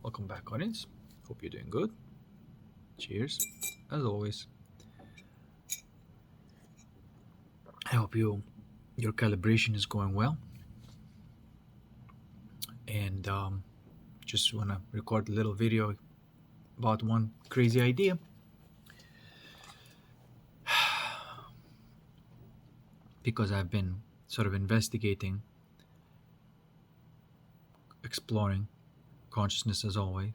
Welcome back, audience. Hope you're doing good. Cheers, as always. I hope your calibration is going well. And just want to record a little video about one crazy idea. Because I've been sort of investigating, exploring consciousness as always.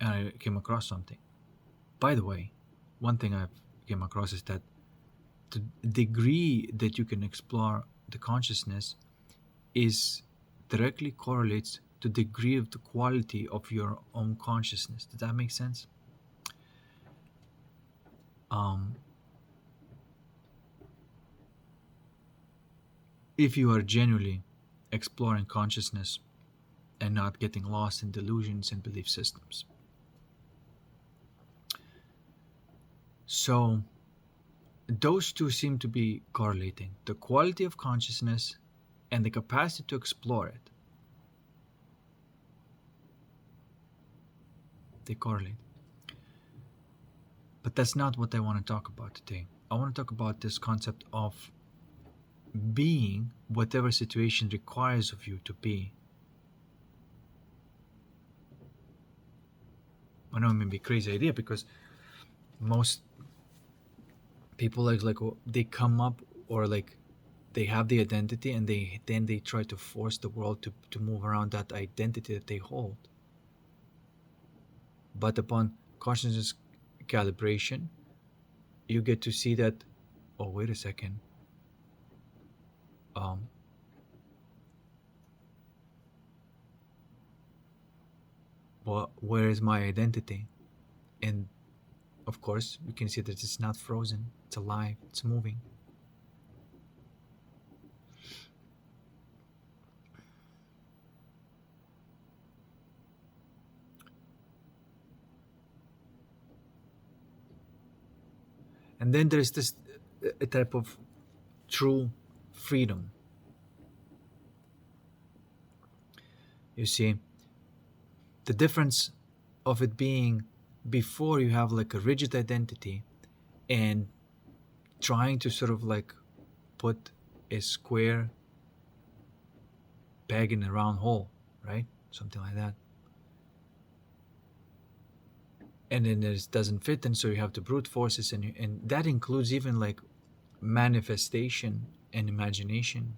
And I came across something. By the way, one thing I've came across is that the degree that you can explore the consciousness is directly correlates to the degree of the quality of your own consciousness. Does that make sense? If you are genuinely exploring consciousness and not getting lost in delusions and belief systems. So those two seem to be correlating, the quality of consciousness and the capacity to explore it. They correlate. But that's not what I want to talk about today. I want to talk about this concept of being whatever situation requires of you to be. I know it may be a crazy idea because most people like they come up or like they have the identity and they try to force the world to move around that identity that they hold. But upon consciousness calibration, you get to see that, oh, wait a second. Well, where is my identity? And of course, you can see that it's not frozen. It's alive. It's moving. And then there's this a type of true freedom. You see, the difference of it being before you have like a rigid identity and trying to sort of like put a square peg in a round hole, right? Something like that. And then it doesn't fit, and so you have the brute forces, and that includes even like manifestation and imagination.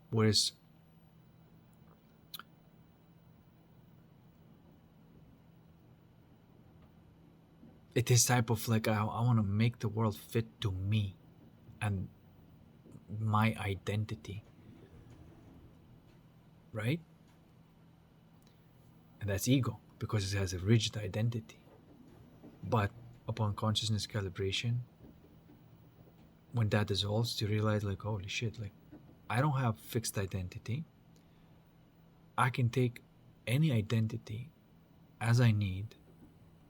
Whereas it is type of like I want to make the world fit to me and my identity, right? And that's ego because it has a rigid identity. But upon consciousness calibration, when that dissolves, you realize like, holy shit, like I don't have fixed identity. I can take any identity as I need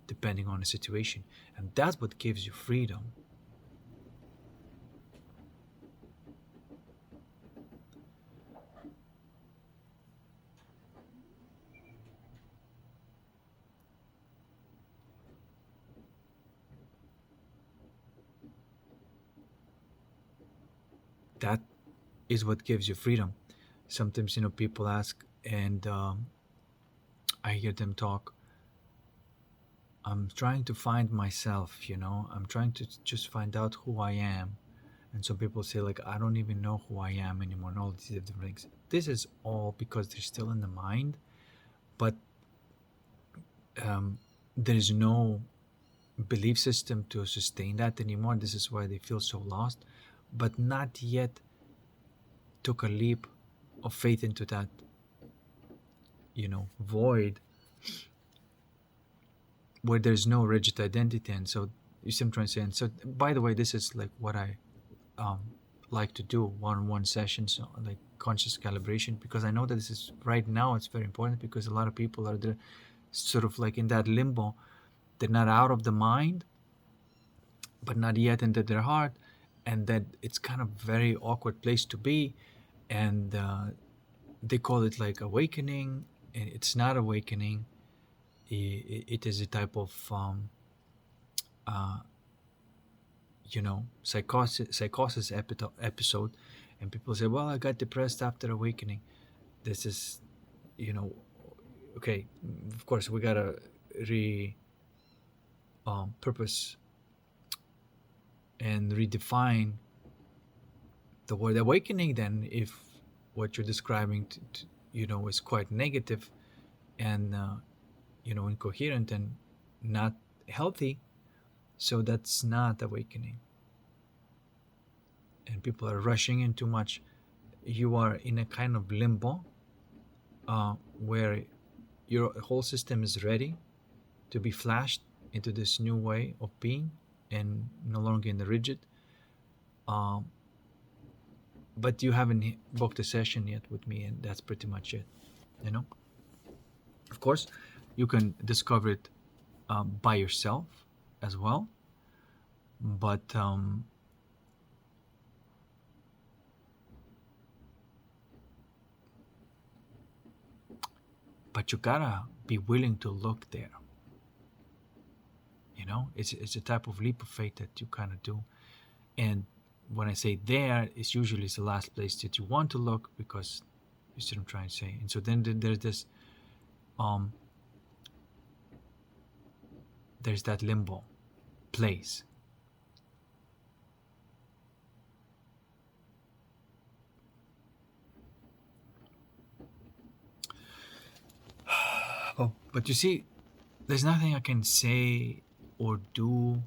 depending on the situation, and that's what gives you freedom. That is what gives you freedom. Sometimes people ask, and I hear them talk, I'm trying to find myself, I'm trying to just find out who I am. And some people say like, I don't even know who I am anymore, and all these different things. This is all because they're still in the mind, but there is no belief system to sustain that anymore. This is why they feel so lost, but not yet took a leap of faith into that void where there's no rigid identity. And so you see what I'm trying to say. And so, by the way, this is like what I like to do, one-on-one sessions, like conscious calibration, because I know that this is right now it's very important, because a lot of people are there sort of like in that limbo. They're not out of the mind, but not yet into their heart, and that it's kind of very awkward place to be. And they call it like awakening, and it's not awakening. It is a type of uh, psychosis episode. And people say, well, I got depressed after awakening. This is, you know okay, of course we gotta re purpose and redefine the word awakening. Then if what you're describing is quite negative and incoherent and not healthy, so that's not awakening. And people are rushing in too much. You are in a kind of limbo, where your whole system is ready to be flashed into this new way of being and no longer in the rigid. Um, but you haven't booked a session yet with me, and that's pretty much it. You know, of course, you can discover it by yourself as well, but you gotta be willing to look there. It's a type of leap of faith that you kind of do. And when I say there, it's usually the last place that you want to look, because you see what I'm trying to say. And so then there's this there's that limbo place. Oh, but you see, there's nothing I can say or do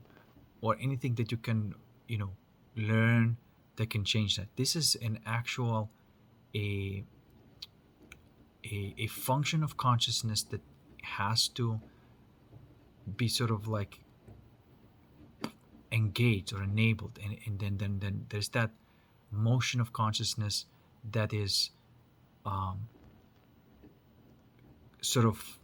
or anything that you can, learn that can change that. This is an actual a function of consciousness that has to be sort of like engaged or enabled, and then there's that motion of consciousness that is sort of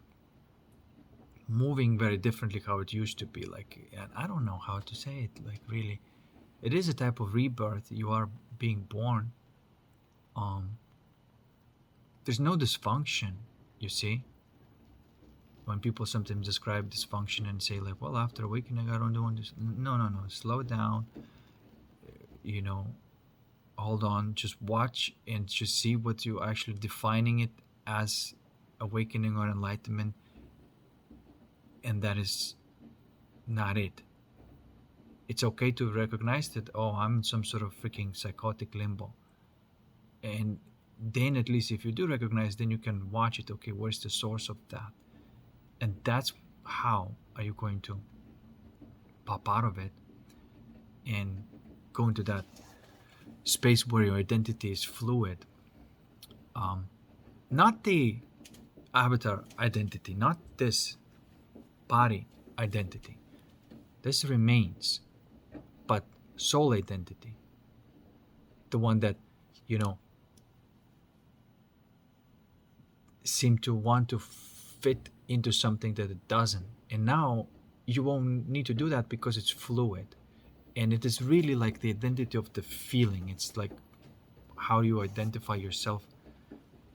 moving very differently how it used to be. Like, and I don't know how to say it, like, really it is a type of rebirth. You are being born. There's no dysfunction, you see. When people sometimes describe dysfunction and say, like, well, after awakening I don't do this. No, slow down, hold on, just watch and just see what you actually defining it as awakening or enlightenment, and that is not it. It's okay to recognize that, oh, I'm in some sort of freaking psychotic limbo. And then at least if you do recognize, then you can watch it. Okay, where's the source of that? And that's how are you going to pop out of it and go into that space where your identity is fluid. Not the avatar identity, not this body identity. This remains, but soul identity, the one that, seem to want to fit into something that it doesn't. And now you won't need to do that because it's fluid. And it is really like the identity of the feeling. It's like how you identify yourself,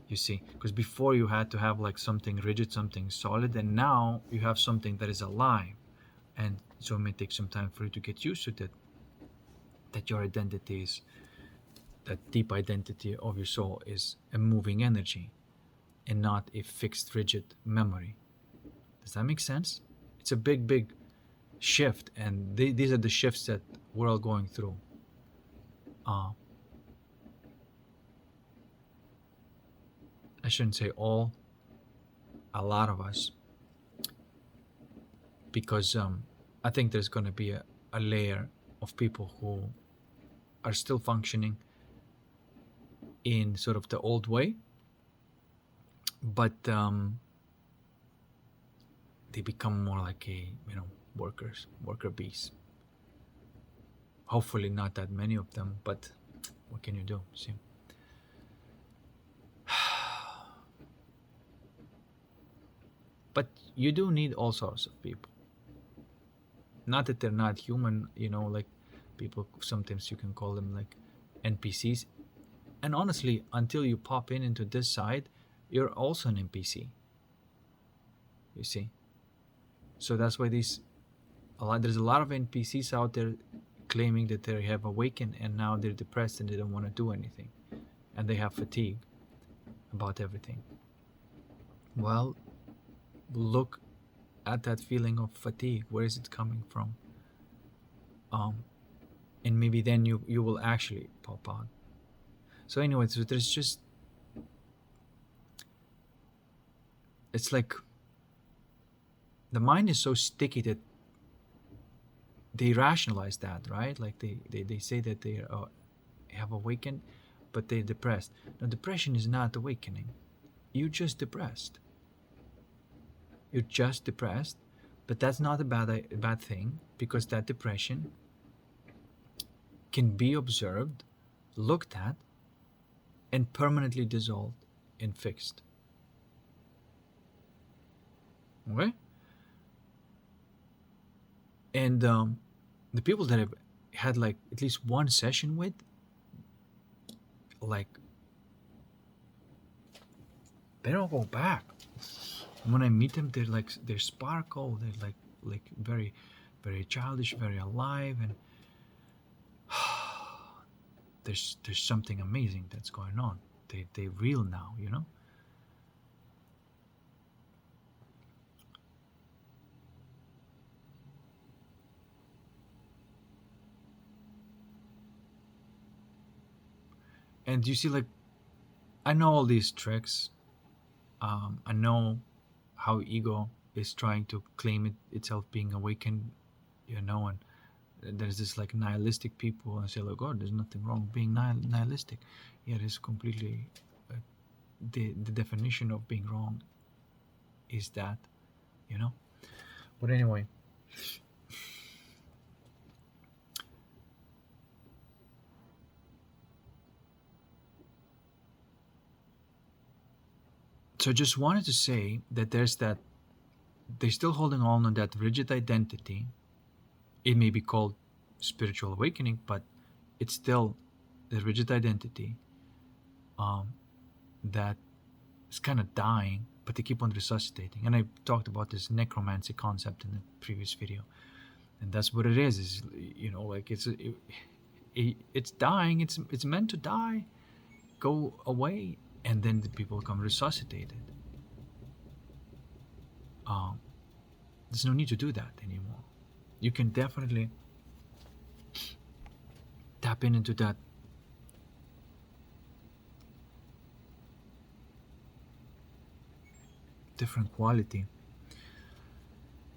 you see. Because before you had to have like something rigid, something solid, and now you have something that is alive. And so it may take some time for you to get used to that your identity is, that deep identity of your soul is a moving energy and not a fixed, rigid memory. Does that make sense? It's a big shift, and these are the shifts that we're all going through. I shouldn't say all, a lot of us, because I think there's going to be a layer of people who are still functioning in sort of the old way, but they become more like a worker bees. Hopefully not that many of them, but what can you do? See, but you do need all sorts of people. Not that they're not human, like people, sometimes you can call them like NPCs. And honestly, until you pop into this side, you're also an NPC. You see, so that's why there's a lot of NPCs out there claiming that they have awakened and now they're depressed and they don't want to do anything, and they have fatigue about everything. Well, look at that feeling of fatigue. Where is it coming from? And maybe then you will actually pop out. So anyway, so there's just, it's like the mind is so sticky that they rationalize that, right? Like they say that they have awakened, but they're depressed. Now, depression is not awakening. You're just depressed. You're just depressed, but that's not a bad thing, because that depression can be observed, looked at, and permanently dissolved and fixed. Okay? And the people that I've had like at least one session with, like, they don't go back. When I meet them, they're sparkle. They're like very, very childish, very alive, and there's something amazing that's going on. They're real now, you know. And you see, like, I know all these tricks. I know how ego is trying to claim itself being awakened, you know, and there's this like nihilistic people and say like, oh, there's nothing wrong with being nihilistic. Yeah, it is completely the definition of being wrong is that, you know. But anyway, so I just wanted to say that they're still holding on that rigid identity. It may be called spiritual awakening, but it's still the rigid identity that is kind of dying, but they keep on resuscitating. And I talked about this necromancy concept in the previous video, and that's what it is, you know, like it's dying. It's meant to die, go away, and then the people come resuscitated. There's no need to do that anymore. You can definitely tap into that different quality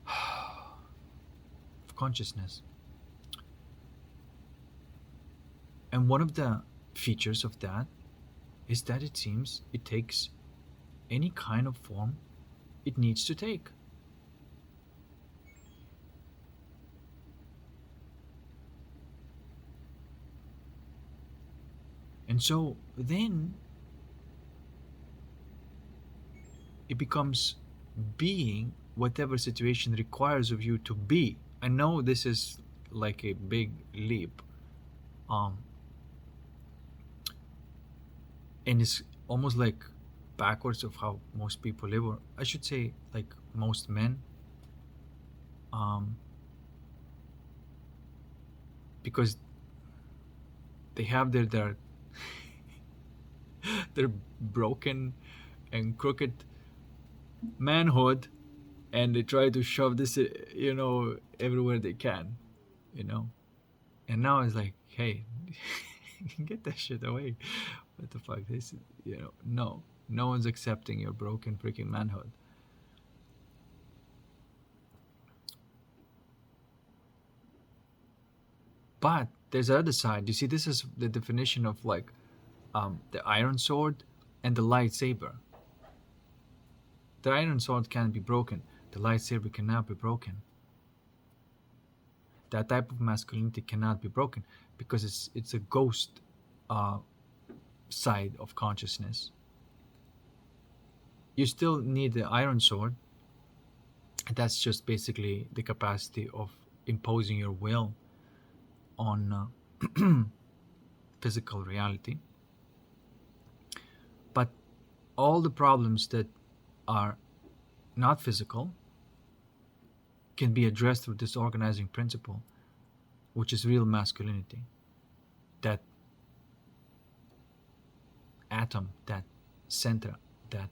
of consciousness. And one of the features of that is that it seems it takes any kind of form it needs to take. And so then it becomes being whatever situation requires of you to be. I know this is like a big leap. And it's almost like backwards of how most people live, or I should say like most men. Because they have their their broken and crooked manhood, and they try to shove this, you know, everywhere they can, you know. And now it's like, hey, get that shit away. What the fuck? This, you know, no one's accepting your broken freaking manhood. But there's the other side. You see, this is the definition of like the iron sword and the lightsaber. The iron sword can be broken. The lightsaber cannot be broken. That type of masculinity cannot be broken because it's a ghost side of consciousness. You still need the iron sword. That's just basically the capacity of imposing your will on physical reality. But all the problems that are not physical can be addressed through this organizing principle, which is real masculinity. That atom, that center, that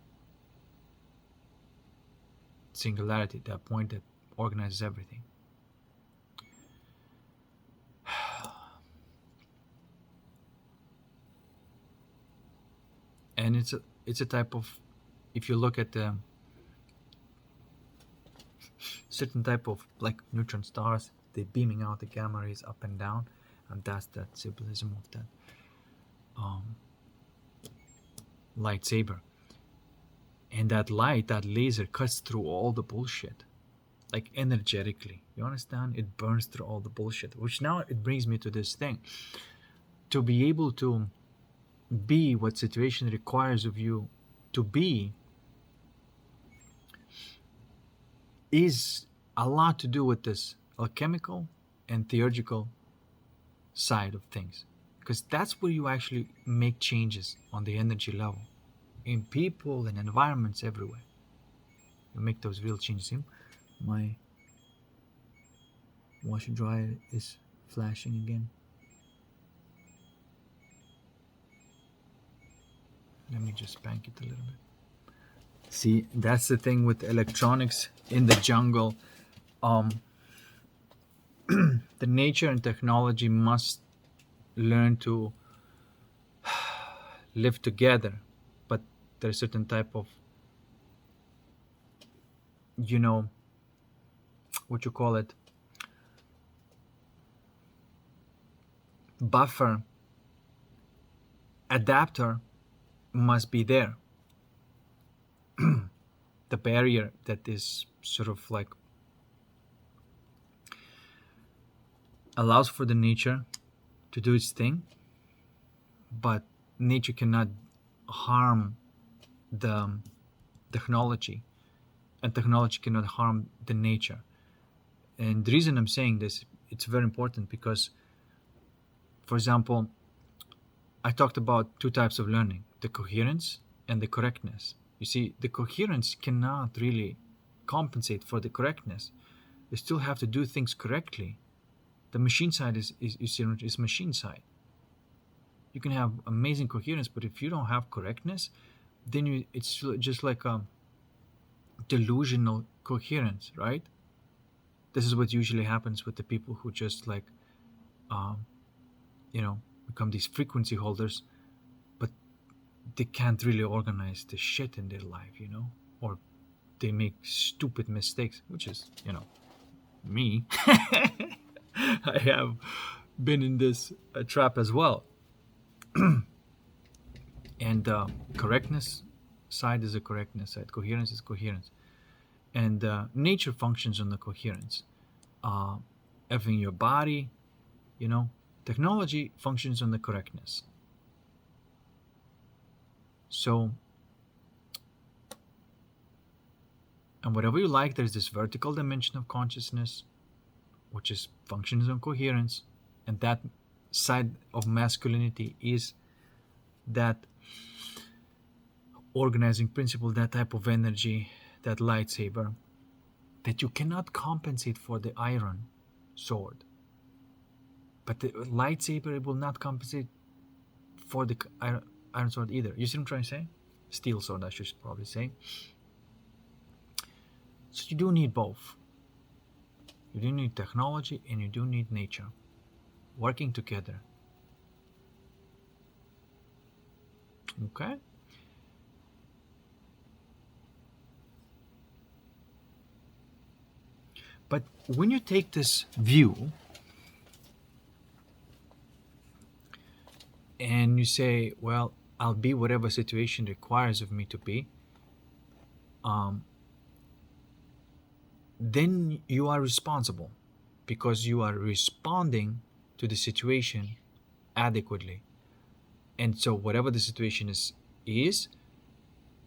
singularity, that point that organizes everything. And it's a type of, if you look at the certain type of like neutron stars, they're beaming out the gamma rays up and down, and that's that symbolism of that lightsaber. And that light, that laser, cuts through all the bullshit, like energetically. You understand? It burns through all the bullshit. Which now it brings me to this thing: to be able to be what situation requires of you to be is a lot to do with this alchemical and theurgical side of things, because that's where you actually make changes on the energy level in people and environments everywhere. You make those real changes. My washer dryer is flashing again. Let me just spank it a little bit. See, that's the thing with electronics in the jungle. The nature and technology must learn to live together, but there's a certain type of, what you call it, buffer, adapter must be there. The barrier that is sort of like allows for the nature to do its thing, but nature cannot harm the technology, and technology cannot harm the nature. And the reason I'm saying this, it's very important because, for example, I talked about two types of learning: the coherence and the correctness. You see, the coherence cannot really compensate for the correctness. You still have to do things correctly. The machine side is machine side. You can have amazing coherence, but if you don't have correctness, then it's just like a delusional coherence, right? This is what usually happens with the people who just like, become these frequency holders, but they can't really organize the shit in their life, or they make stupid mistakes, which is, me. I have been in this trap as well. And correctness side is a correctness side, coherence is coherence, and nature functions on the coherence. Everything in your body, technology functions on the correctness. So, and whatever you like, there's this vertical dimension of consciousness, which is functions on coherence, and that side of masculinity is that organizing principle, that type of energy, that lightsaber, that you cannot compensate for the iron sword. But the lightsaber will not compensate for the iron sword either. You see what I'm trying to say? Steel sword, I should probably say. So you do need both. You do need technology and you do need nature working together. Okay? But when you take this view and you say, well, I'll be whatever situation requires of me to be, then you are responsible because you are responding to the situation adequately. And so whatever the situation is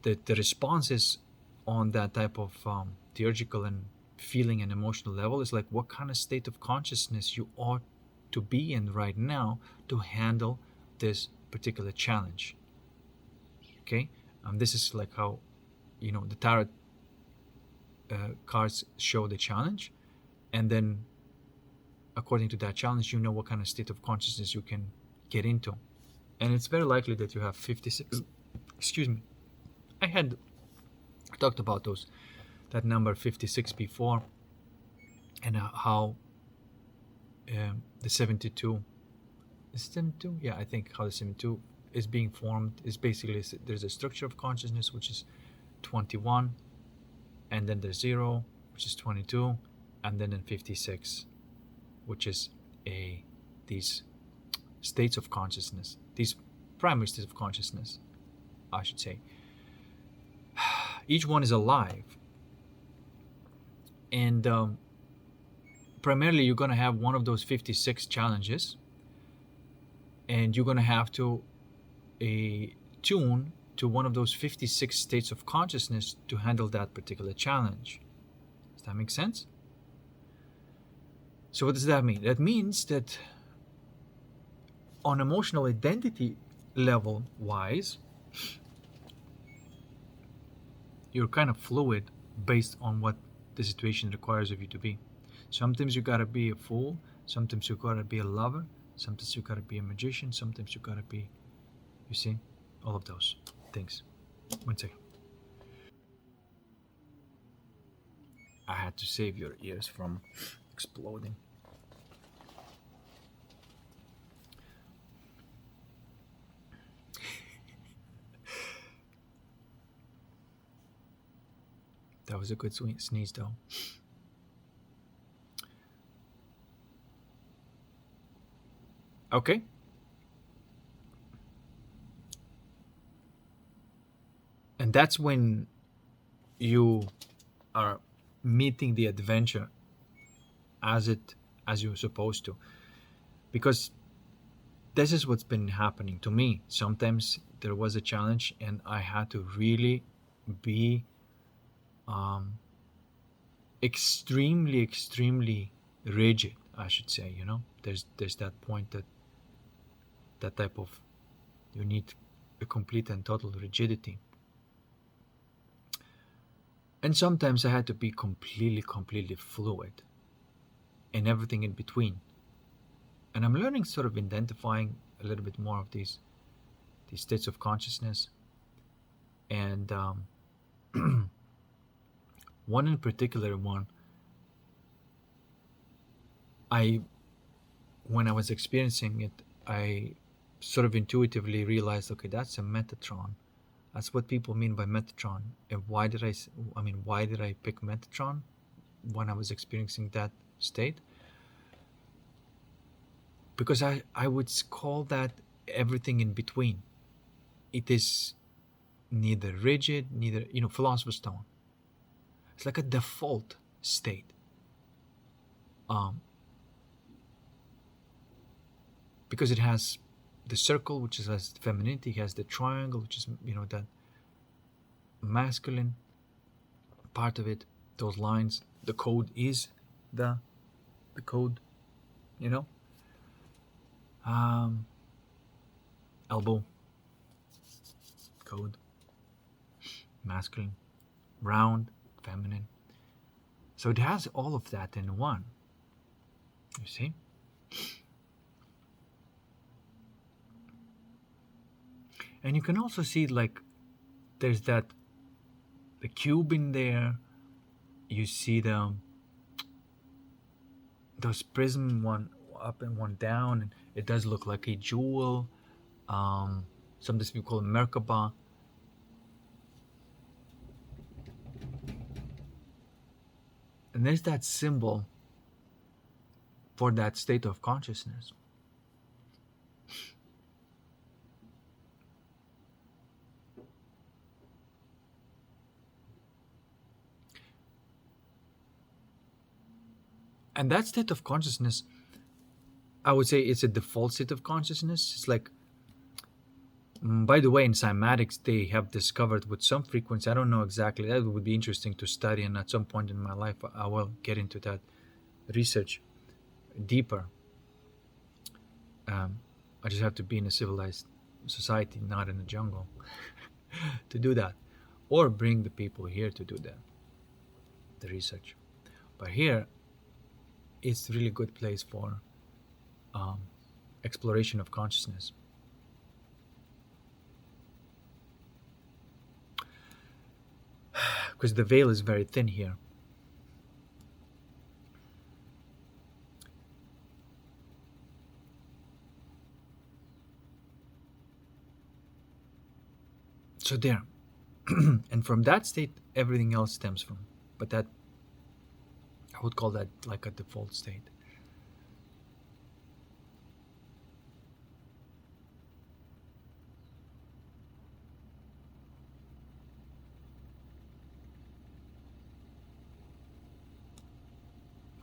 the response is on that type of theurgical and feeling and emotional level is like what kind of state of consciousness you ought to be in right now to handle this particular challenge. Okay, this is like how, the tarot cards show the challenge, and then according to that challenge, you know what kind of state of consciousness you can get into. And it's very likely that you have 56. Excuse me. I had talked about that number 56 before, and how the 72 is 72. Yeah, I think how the 72 is being formed is basically, there's a structure of consciousness which is 21, and then there's 0, which is 22, and then in 56, which is these states of consciousness, these primary states of consciousness, I should say. Each one is alive, and primarily you're going to have one of those 56 challenges, and you're going to have to tune to one of those 56 states of consciousness to handle that particular challenge. Does that make sense? So what does that mean? That means that on emotional identity level wise, you're kind of fluid based on what the situation requires of you to be. Sometimes you gotta be a fool, sometimes you gotta be a lover, sometimes you gotta be a magician, sometimes you gotta be, you see, all of those things. One second. I had to save your ears from exploding. That was a good sneeze though. Okay. And that's when you are meeting the adventure as you're supposed to. Because this is what's been happening to me. Sometimes there was a challenge and I had to really be extremely rigid, I should say. There's that point, that type of, you need a complete and total rigidity. And sometimes I had to be completely fluid, and everything in between. And I'm learning, sort of identifying a little bit more of these states of consciousness. And one in particular, when I was experiencing it, I sort of intuitively realized, okay, that's a Metatron. That's what people mean by Metatron. And why did I pick Metatron when I was experiencing that state? Because I would call that everything in between. It is neither rigid, neither, Philosopher's Stone. It's like a default state. Because it has the circle, which has femininity, it has the triangle, which is, that masculine part of it, those lines. The code is the code, elbow, code, masculine, round, feminine. So it has all of that in one, you see. And you can also see, like, there's the cube in there. You see those prism, one up and one down, and it does look like a jewel. Sometimes people call it Merkaba. And there's that symbol for that state of consciousness. And that state of consciousness, I would say it's a default state of consciousness. It's like, by the way, in cymatics, they have discovered with some frequency, I don't know exactly, that would be interesting to study, and at some point in my life, I will get into that research deeper. I just have to be in a civilized society, not in a jungle. to do that, or bring the people here to do that, the research. But here, it's a really good place for um, exploration of consciousness. Because the veil is very thin here. So there. And from that state, everything else stems from. But that, I would call that like a default state.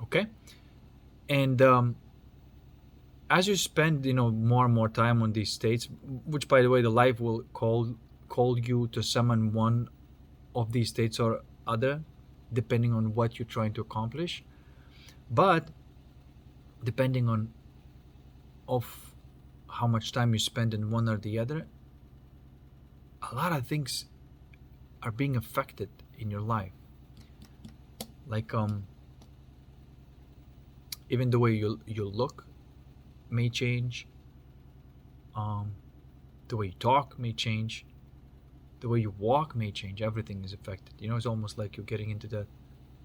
Okay? And as you spend, more and more time on these states, which by the way, the life will call you to summon one of these states or other, depending on what you're trying to accomplish. But depending on of how much time you spend in one or the other, a lot of things are being affected in your life. Like even the way you look may change. The way you talk may change. The way you walk may change. Everything is affected. It's almost like you're getting into that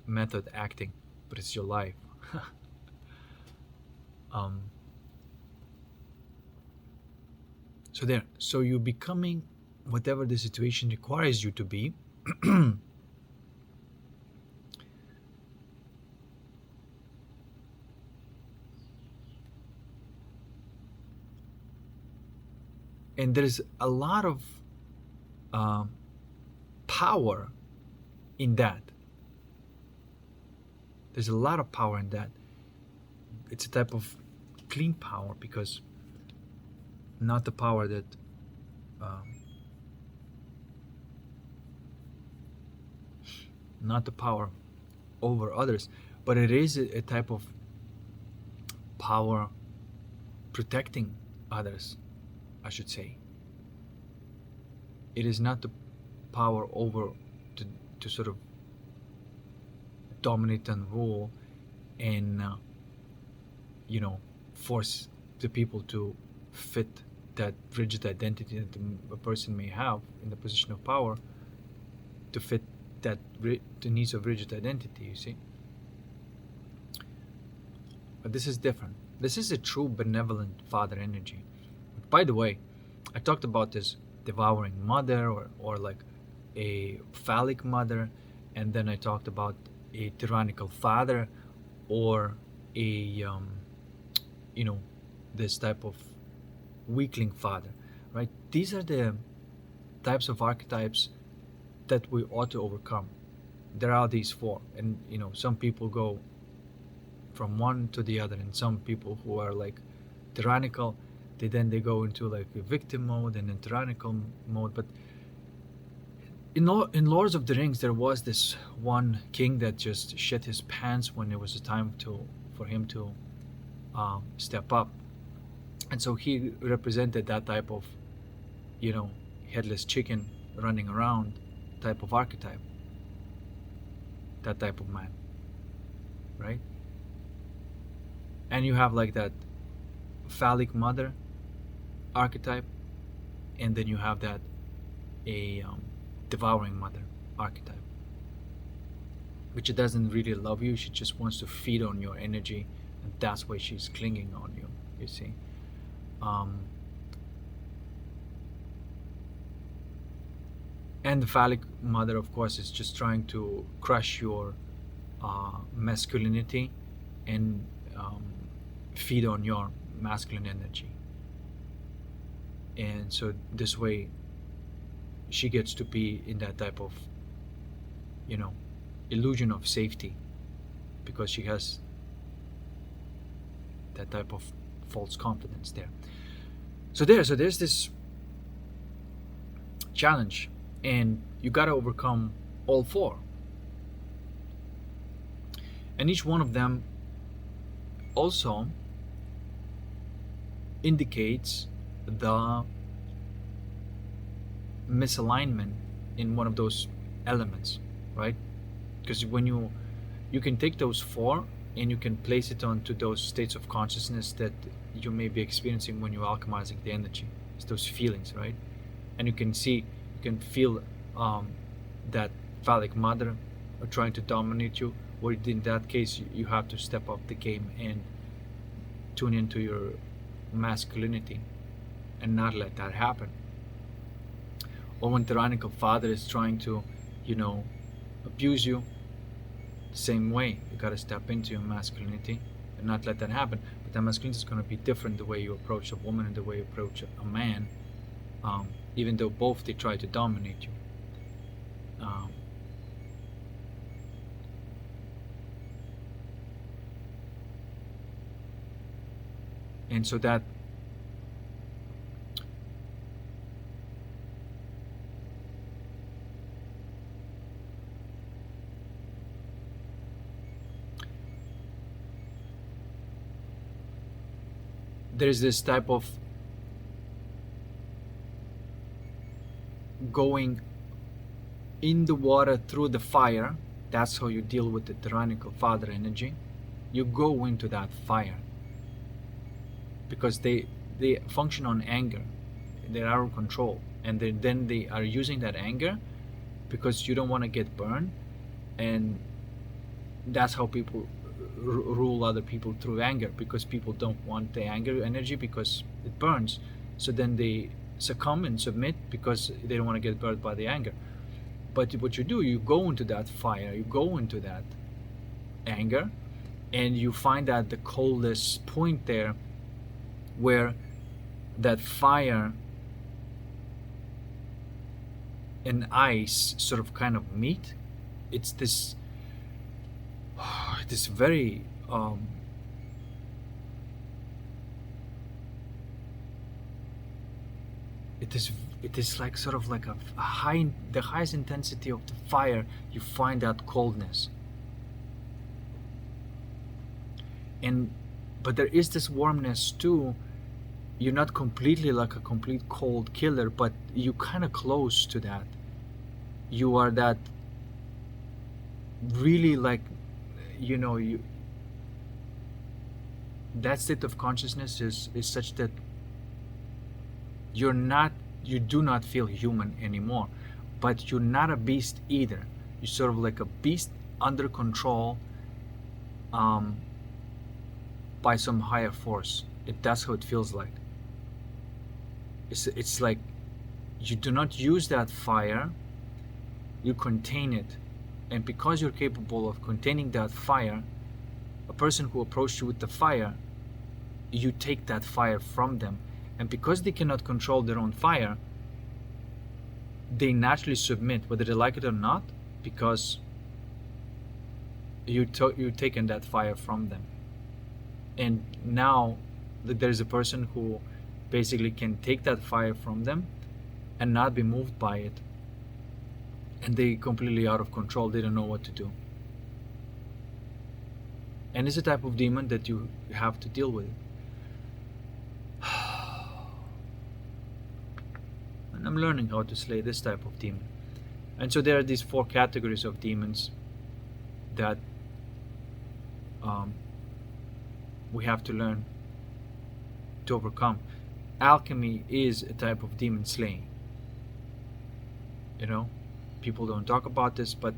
method acting, but it's your life. um, so there. So you're becoming whatever the situation requires you to be. And there's a lot of power in that. There's a lot of power in that. It's a type of clean power, because not the power that not the power over others, but it is a type of power protecting others, I should say. It is not the power over to sort of dominate and rule and force the people to fit that rigid identity that a person may have in the position of power, to fit that the needs of rigid identity, you see. But this is different. This is a true benevolent father energy. By the way, I talked about this devouring mother, or like a phallic mother, and then I talked about a tyrannical father, or a this type of weakling father, right? These are the types of archetypes that we ought to overcome. There are these four, and some people go from one to the other, and some people who are like tyrannical, they go into like a victim mode and then tyrannical mode. But in Lords of the Rings, there was this one king that just shit his pants when it was a time for him to step up, and so he represented that type of headless chicken running around type of archetype, that type of man, right? And you have like that phallic mother archetype, and then you have that a devouring mother archetype, which doesn't really love you. She just wants to feed on your energy, and that's why she's clinging on you, you see. And the phallic mother, of course, is just trying to crush your masculinity and feed on your masculine energy. And so this way she gets to be in that type of illusion of safety, because she has that type of false confidence there. So there's this challenge, and you got to overcome all four, and each one of them also indicates the misalignment in one of those elements, right? Because when you can take those four and you can place it onto those states of consciousness that you may be experiencing when you're alchemizing the energy. It's those feelings, right? And you can see, you can feel that phallic mother trying to dominate you, or in that case you have to step up the game and tune into your masculinity and not let that happen. Or when tyrannical father is trying to, abuse you, same way, you got to step into your masculinity and not let that happen. But that masculinity is going to be different the way you approach a woman and the way you approach a man, even though both they try to dominate you. And so that there's this type of going in the water through the fire. That's how you deal with the tyrannical father energy. You go into that fire because they function on anger. They're out of control, and then they are using that anger because you don't want to get burned, and that's how people rule other people through anger, because people don't want the anger energy because it burns. So then they succumb and submit because they don't want to get burned by the anger. But what you do, you go into that fire, you go into that anger, and you find that the coldest point there where that fire and ice sort of kind of meet. It's this very it is like sort of like a high, the highest intensity of the fire, you find that coldness. And but there is this warmness too. You're not completely like a complete cold killer, but you kind of close to that. You are that really like, you that state of consciousness is such that you do not feel human anymore, but you're not a beast either. You're sort of like a beast under control by some higher force. That's how it feels like. It's like you do not use that fire, you contain it. And because you're capable of containing that fire, a person who approaches you with the fire, you take that fire from them. And because they cannot control their own fire, they naturally submit, whether they like it or not, because you've taken that fire from them. And now there's a person who basically can take that fire from them and not be moved by it. And they completely out of control. They don't know what to do. And it's a type of demon that you have to deal with. And I'm learning how to slay this type of demon. And so there are these 4 categories of demons that we have to learn to overcome. Alchemy is a type of demon slaying. People don't talk about this, but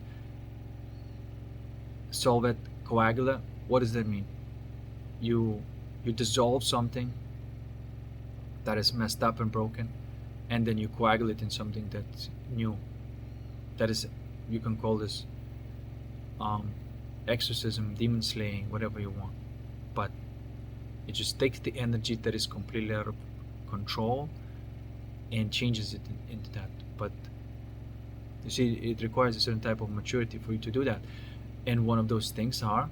solvet coagula, what does that mean? You dissolve something that is messed up and broken, and then you coagulate in something that's new. That is, you can call this exorcism, demon slaying, whatever you want. But it just takes the energy that is completely out of control and changes it into that. But you see, it requires a certain type of maturity for you to do that. And one of those things are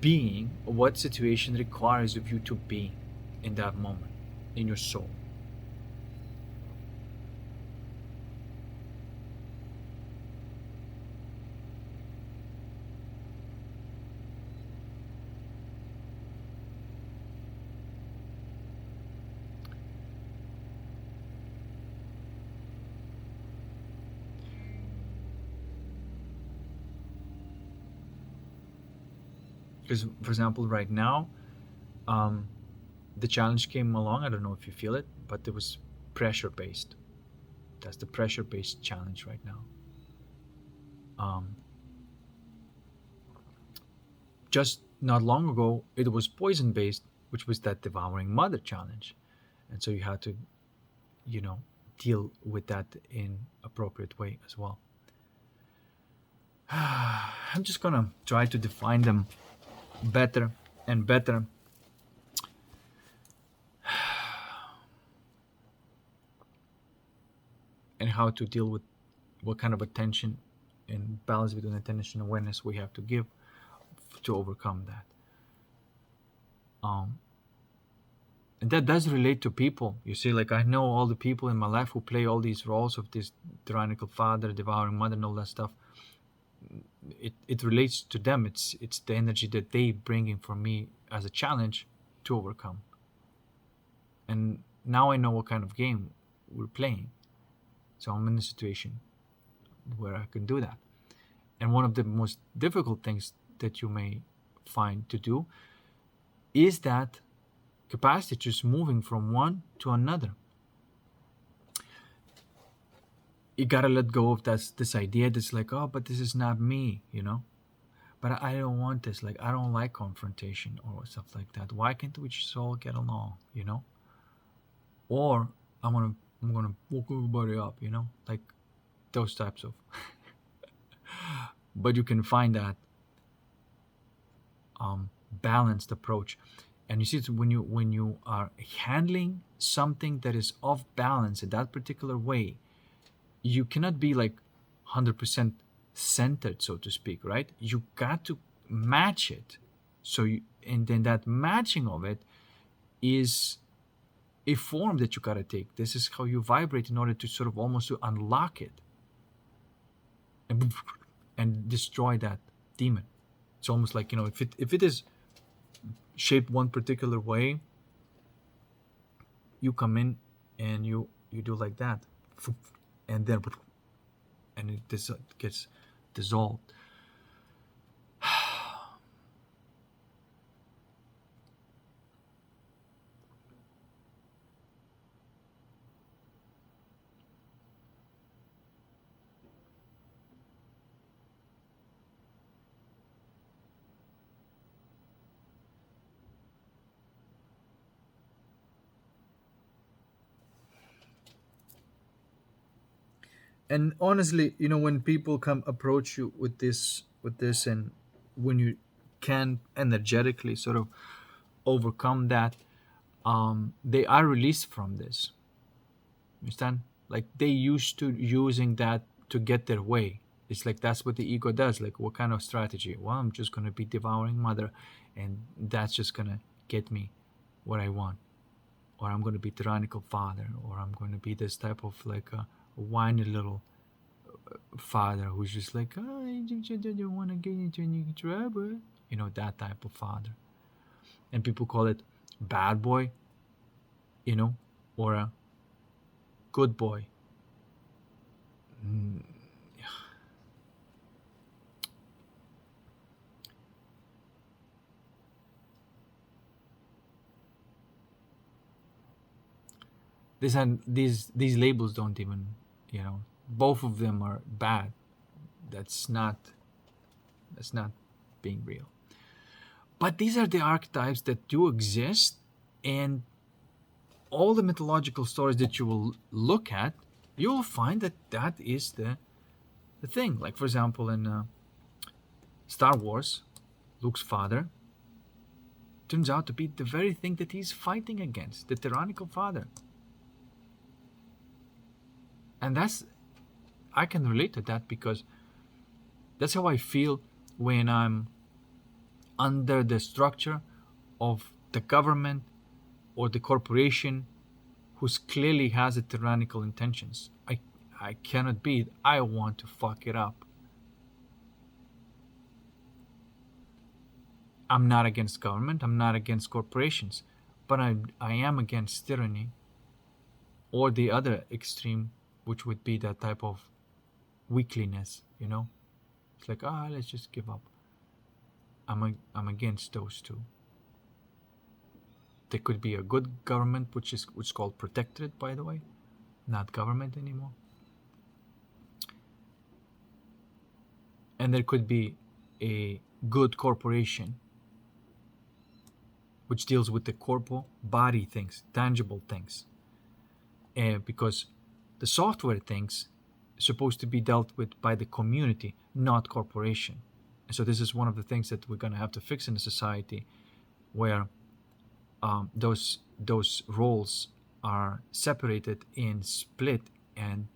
being what situation requires of you to be in that moment, in your soul. Because, for example, right now, um, the challenge came along. I don't know if you feel it, but it was pressure based. That's the pressure based challenge right now. Um, just not long ago, it was poison based, which was that devouring mother challenge. And so you had to, you know, deal with that in appropriate way as well. I'm just gonna try to define them better and better. And how to deal with what kind of attention and balance between attention and awareness we have to give to overcome that. Um, and that does relate to people. You see, like I know all the people in my life who play all these roles of this tyrannical father, devouring mother, and all that stuff. It relates to them. It's the energy that they bringing for me as a challenge to overcome. And now I know what kind of game we're playing. So I'm in a situation where I can do that. And one of the most difficult things that you may find to do is that capacity just moving from one to another. You gotta let go of this idea that's like, oh, but this is not me, you know. But I don't want this. Like I don't like confrontation or stuff like that. Why can't we just all get along, you know? Or I'm gonna woke everybody up, you know, like those types of. But you can find that balanced approach, and you see it's when you are handling something that is off balance in that particular way, you cannot be like 100% centered, so to speak, right? You got to match it. So you, and then that matching of it is a form that you got to take. This is how you vibrate in order to sort of almost to unlock it and destroy that demon. It's almost like, you know, if it is shaped one particular way, you come in and you do like that, and then and it gets dissolved. And honestly, you know, when people come approach you with this, and when you can energetically sort of overcome that, they are released from this. You understand? Like they used to using that to get their way. It's like that's what the ego does. Like what kind of strategy? Well, I'm just gonna be devouring mother, and that's just gonna get me what I want. Or I'm gonna be tyrannical father, or I'm gonna be this type of like a whiny little father who's just like, oh, I just don't want to get into any trouble. You know, that type of father. And people call it bad boy, you know, or a good boy. Mm. These labels don't even, you know, both of them are bad. That's not being real. But these are the archetypes that do exist, and all the mythological stories that you will look at, you will find that that is the thing. Like for example, in Star Wars, Luke's father turns out to be the very thing that he's fighting against, the tyrannical father. And that's, I can relate to that because that's how I feel when I'm under the structure of the government or the corporation who's clearly has a tyrannical intentions. I cannot be. I want to fuck it up. I'm not against government. I'm not against corporations, but I am against tyranny, or the other extreme, which would be that type of weakliness. You know, it's like let's just give up. I'm against those two. There could be a good government, which is called protectorate, by the way, not government anymore. And there could be a good corporation, which deals with the corporal body things, tangible things. Because the software things are supposed to be dealt with by the community, not corporation. And so this is one of the things that we're going to have to fix in a society where those roles are separated and split and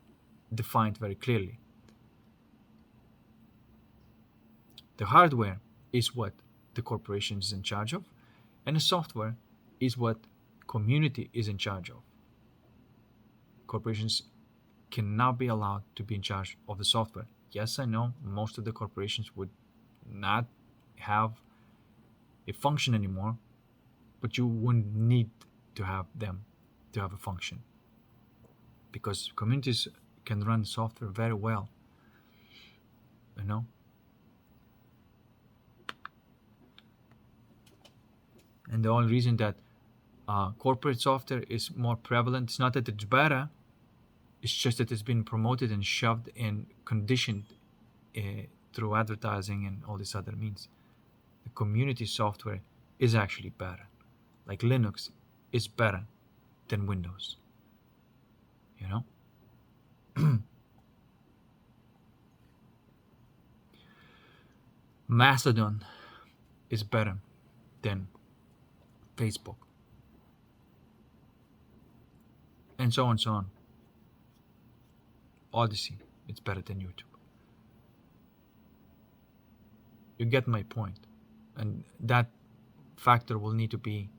defined very clearly. The hardware is what the corporation is in charge of, and the software is what community is in charge of. Corporations cannot be allowed to be in charge of the software. Yes, I know most of the corporations would not have a function anymore, but you wouldn't need to have them to have a function, because communities can run software very well, you know. And the only reason that corporate software is more prevalent, it's not that it's better, it's just that it's been promoted and shoved and conditioned through advertising and all these other means. The community software is actually better. Like Linux is better than Windows, you know. Mastodon is better than Facebook, and so on and so on. Odyssey, it's better than YouTube. You get my point. And that factor will need to be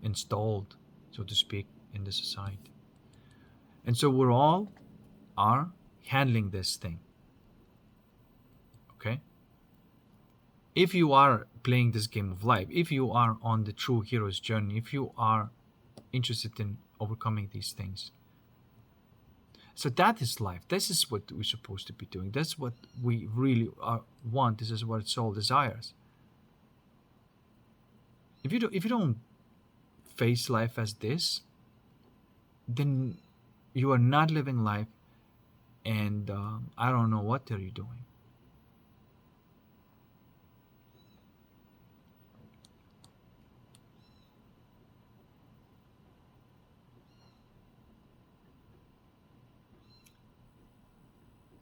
installed, so to speak, in the society. And so we're all are handling this thing. Okay? If you are playing this game of life, if you are on the true hero's journey, if you are interested in overcoming these things, so that is life. This is what we're supposed to be doing. That's what we really want. This is what soul desires. If you don't face life as this, then you are not living life, and I don't know what are you doing.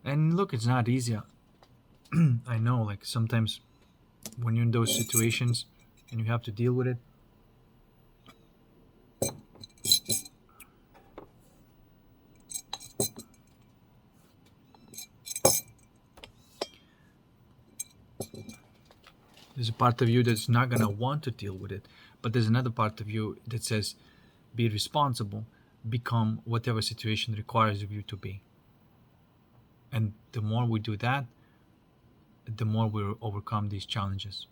And look, it's not easy. I know, like sometimes when you're in those situations and you have to deal with it, there's a part of you that's not going to want to deal with it, but there's another part of you that says, be responsible, become whatever situation requires of you to be. And the more we do that, the more we'll overcome these challenges.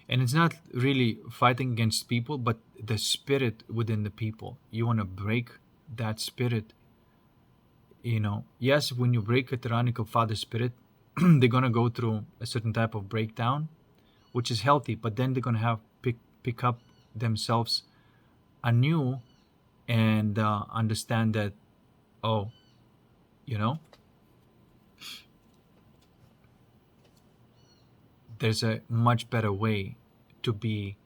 And it's not really fighting against people, but the spirit within the people. You want to break that spirit. You know, yes, when you break a tyrannical father spirit, they're going to go through a certain type of breakdown, which is healthy, but then they're going to have pick up themselves anew and understand that, oh, you know, there's a much better way to be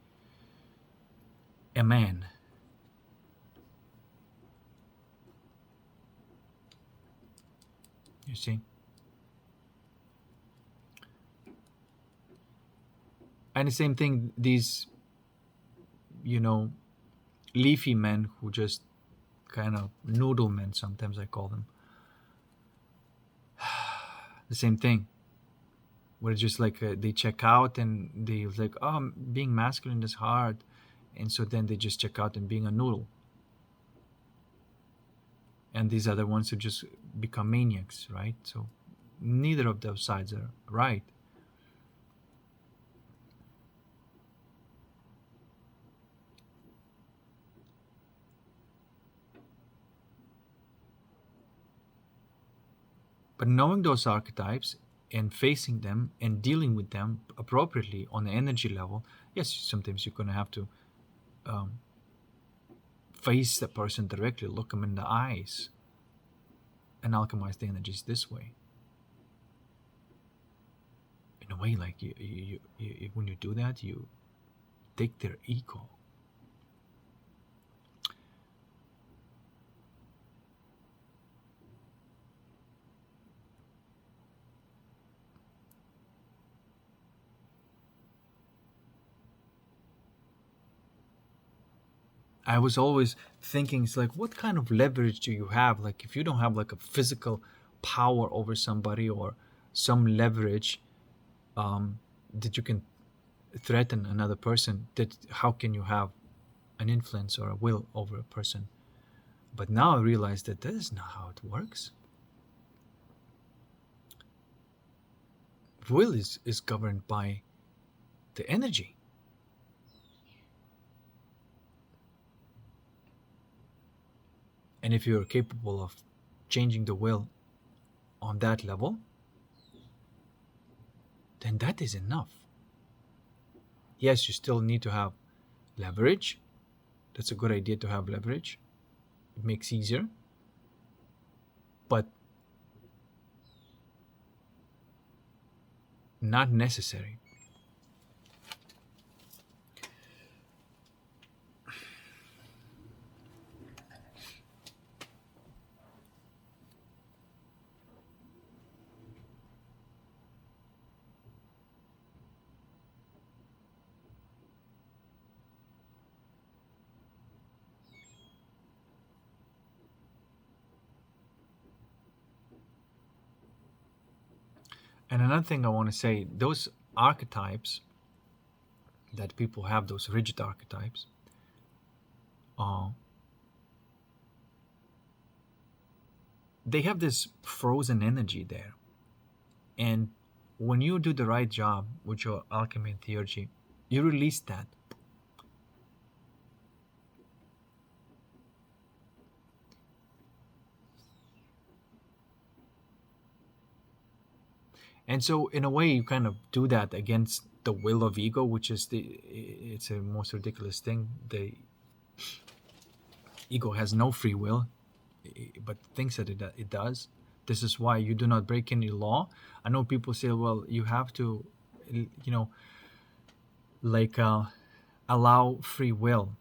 a man. You see? And the same thing, these, you know, leafy men who just kind of noodle men, sometimes I call them. The same thing. Where it's just like they check out and they like, oh, being masculine is hard. And so then they just check out and being a noodle. And these other ones who just become maniacs, right? So neither of those sides are right. But knowing those archetypes and facing them and dealing with them appropriately on the energy level, yes, sometimes you're going to have to um, face the person directly, look them in the eyes, and alchemize the energies this way. In a way, like when you do that, you take their ego. I was always thinking, it's like, what kind of leverage do you have? Like, if you don't have like a physical power over somebody or some leverage that you can threaten another person, that how can you have an influence or a will over a person? But now I realize that is not how it works. Will is governed by the energy. And if you're capable of changing the will on that level, then that is enough. Yes, you still need to have leverage. That's a good idea to have leverage. It makes easier. But not necessary. And another thing I want to say, those archetypes that people have, those rigid archetypes, they have this frozen energy there. And when you do the right job with your alchemy and theurgy, you release that. And so in a way you kind of do that against the will of ego, which is it's a most ridiculous thing. The ego has no free will, but thinks that it does. This is why you do not break any law. I know people say, well, you have to, like allow free will.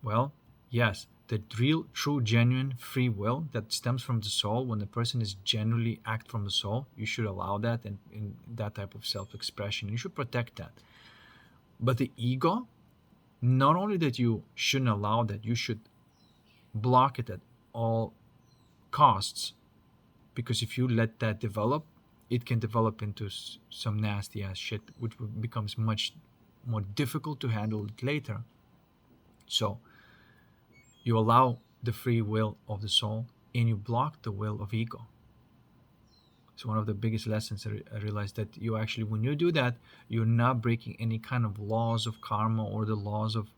Well, yes, the real, true, genuine free will that stems from the soul, when the person is genuinely act from the soul, you should allow that, and in that type of self-expression, you should protect that. But the ego, not only that you shouldn't allow that, you should block it at all costs, because if you let that develop, it can develop into some nasty ass shit, which becomes much more difficult to handle it later. So you allow the free will of the soul and you block the will of ego. It's one of the biggest lessons I realized, that you actually, when you do that, you're not breaking any kind of laws of karma or the laws of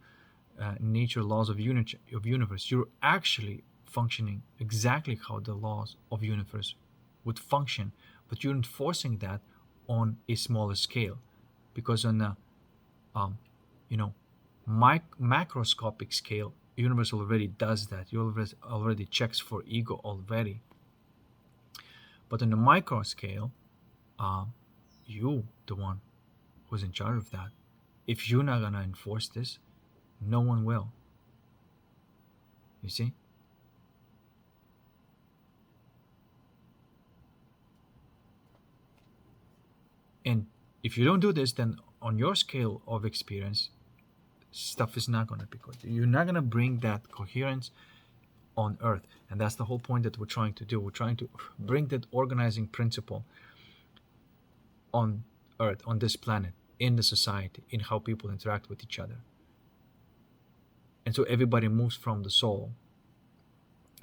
nature, laws of universe. You're actually functioning exactly how the laws of universe would function, but you're enforcing that on a smaller scale, because on a macroscopic scale, universe already does that. Universe already checks for ego already. But on the micro scale, you the one who's in charge of that. If you're not gonna enforce this, no one will. You see? And if you don't do this, then on your scale of experience, stuff is not going to be good. You're not going to bring that coherence on earth. And that's the whole point that we're trying to do. We're trying to bring that organizing principle on earth, on this planet, in the society, in how people interact with each other. And so everybody moves from the soul,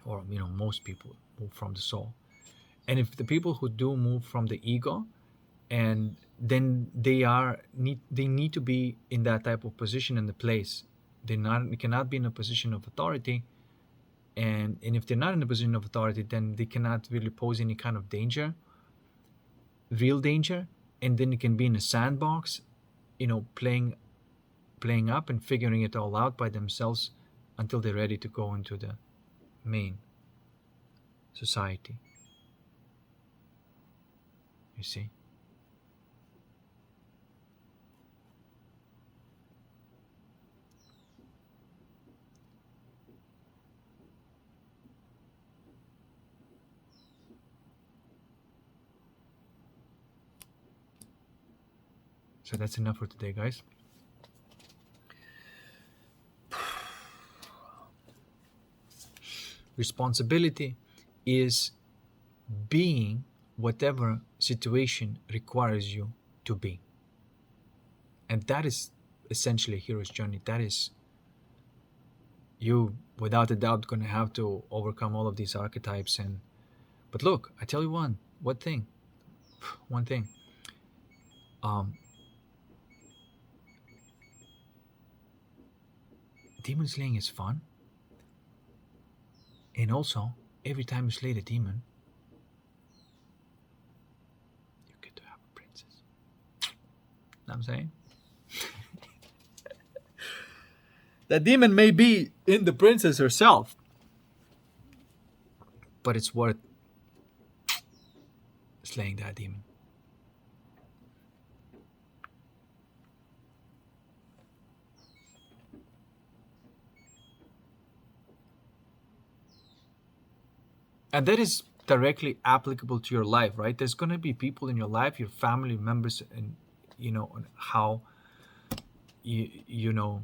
or most people move from the soul. And if the people who do move from the ego, and then they need to be in that type of position in the place. They cannot be in a position of authority And if they're not in a position of authority, then they cannot really pose any kind of danger, real danger. And then it can be in a sandbox, playing up and figuring it all out by themselves until they're ready to go into the main society. You see? So that's enough for today, guys. Responsibility is being whatever situation requires you to be. And that is essentially a hero's journey. That is you, without a doubt, going to have to overcome all of these archetypes. But look, I tell you one thing. Demon slaying is fun. And also, every time you slay the demon, you get to have a princess. Know what I'm saying? The demon may be in the princess herself, but it's worth slaying that demon. And that is directly applicable to your life, right? There's going to be people in your life, your family members, and how you know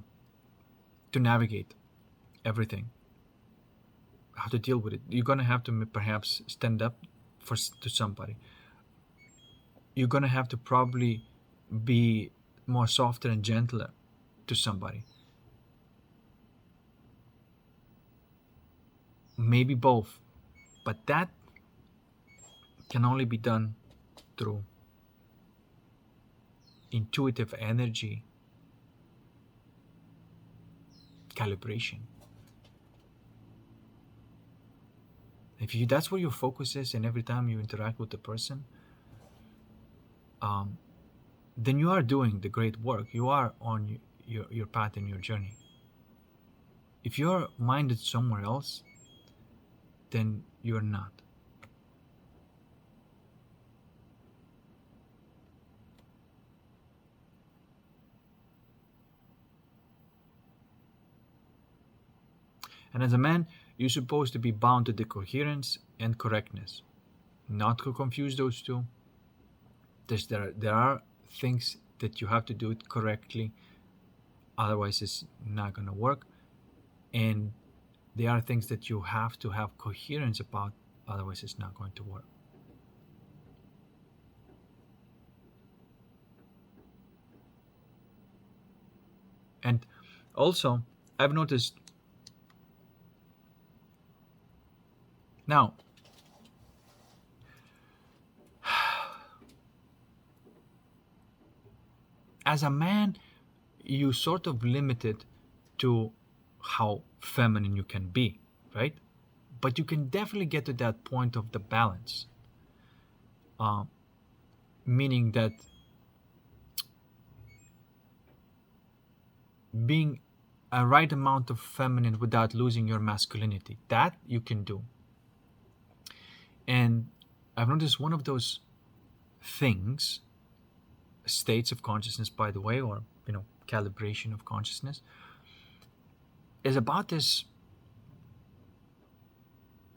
to navigate everything, how to deal with it. You're going to have to perhaps stand up to somebody. You're going to have to probably be more softer and gentler to somebody. Maybe both. But that can only be done through intuitive energy calibration. If that's where your focus is, and every time you interact with the person, then you are doing the great work. You are on your path and your journey. If you're minded somewhere else, then you're not. And as a man, you're supposed to be bound to the coherence and correctness, not to confuse those two. There are things that you have to do it correctly, otherwise it's not going to work. And there are things that you have to have coherence about, otherwise it's not going to work. And also, I've noticed now, as a man, you sort of limited to how feminine you can be, right? But you can definitely get to that point of the balance, meaning that being a right amount of feminine without losing your masculinity, that you can do. And I've noticed one of those things, states of consciousness, by the way, or calibration of consciousness, is about this.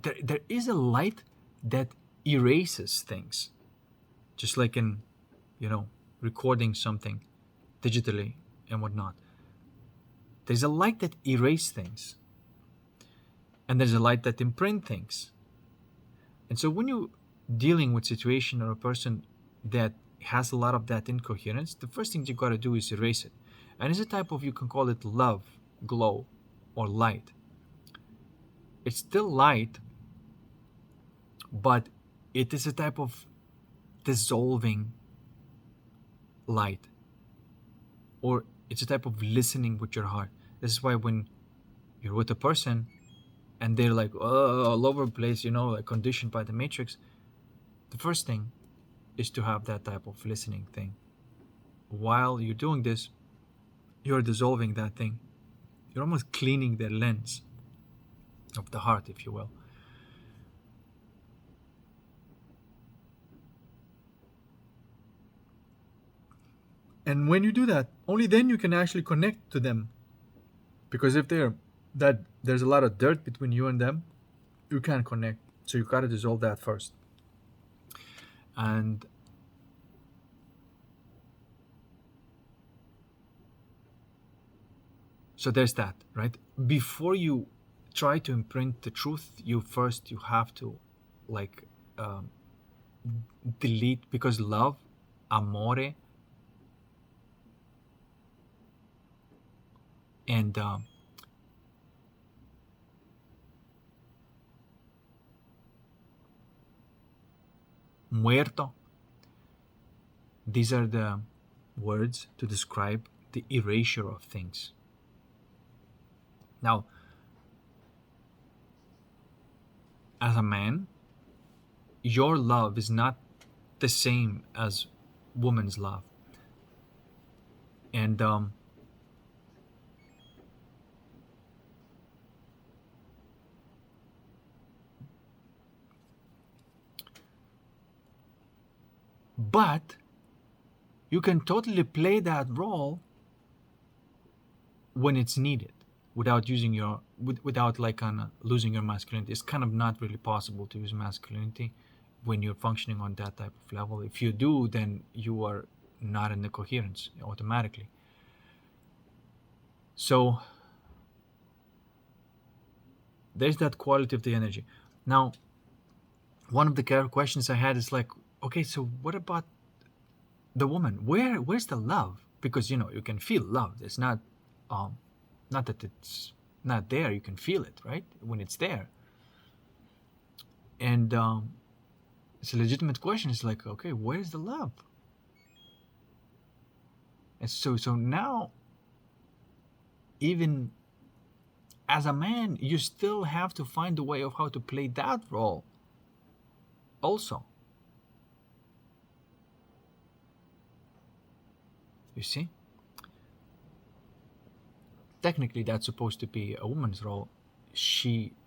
There is a light that erases things, just like in recording something digitally and whatnot. There's a light that erases things, and there's a light that imprint things. And so when you're dealing with a situation or a person that has a lot of that incoherence, the first thing you got to do is erase it. And it's a type of, you can call it love, glow, or light. It's still light, but it is a type of dissolving light, or it's a type of listening with your heart. This is why when you're with a person and they're like all over the place, like conditioned by the matrix. The first thing is to have that type of listening thing. While you're doing this, you're dissolving that thing. You're almost cleaning the lens of the heart, if you will. And when you do that, only then you can actually connect to them. Because if there's a lot of dirt between you and them, you can't connect. So you gotta dissolve that first. And so there's that, right? Before you try to imprint the truth, you have to like um, delete, because love, amore, and muerto, these are the words to describe the erasure of things. Now, as a man, your love is not the same as woman's love. And but you can totally play that role when it's needed, without without like losing your masculinity. It's kind of not really possible to use masculinity when you're functioning on that type of level. If you do, then you are not in the coherence automatically. So there's that quality of the energy. Now, one of the questions I had is like, okay, so what about the woman? Where's the love? Because you can feel love. It's not that it's not there. You can feel it, right, when it's there. And it's a legitimate question. It's like, okay, where's the love? And so now, even as a man, you still have to find a way of how to play that role also. You see? Technically, that's supposed to be a woman's role.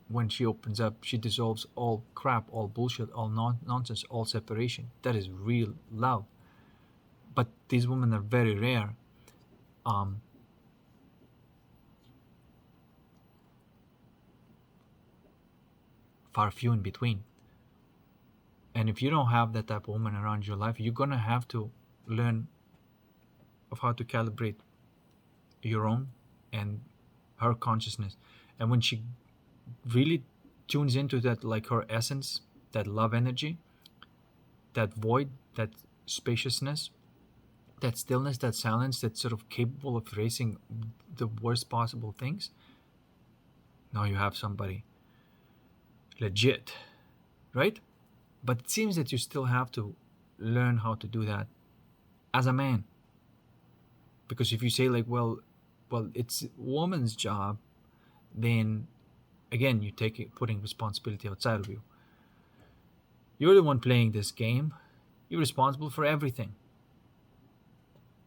When she opens up, she dissolves all crap, all bullshit, all nonsense, all separation. That is real love. But these women are very rare. Far few in between. And if you don't have that type of woman around your life, you're gonna have to learn of how to calibrate your own and her consciousness. And when she really tunes into that, like her essence, that love energy, that void, that spaciousness, that stillness, that silence, that's sort of capable of erasing the worst possible things, now you have somebody legit, right? But it seems that you still have to learn how to do that as a man. Because if you say like, well, it's woman's job, then again, you putting responsibility outside of you. You're the one playing this game. You're responsible for everything.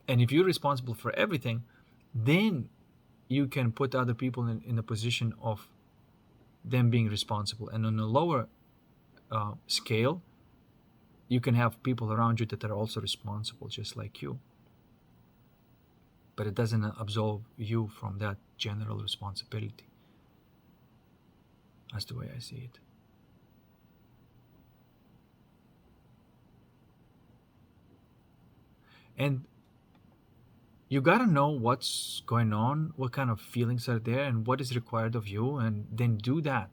And if you're responsible for everything, then you can put other people in a position of them being responsible. And on a lower scale, you can have people around you that are also responsible, just like you. But it doesn't absolve you from that general responsibility. That's the way I see it. And you gotta know what's going on, what kind of feelings are there, and what is required of you, and then do that.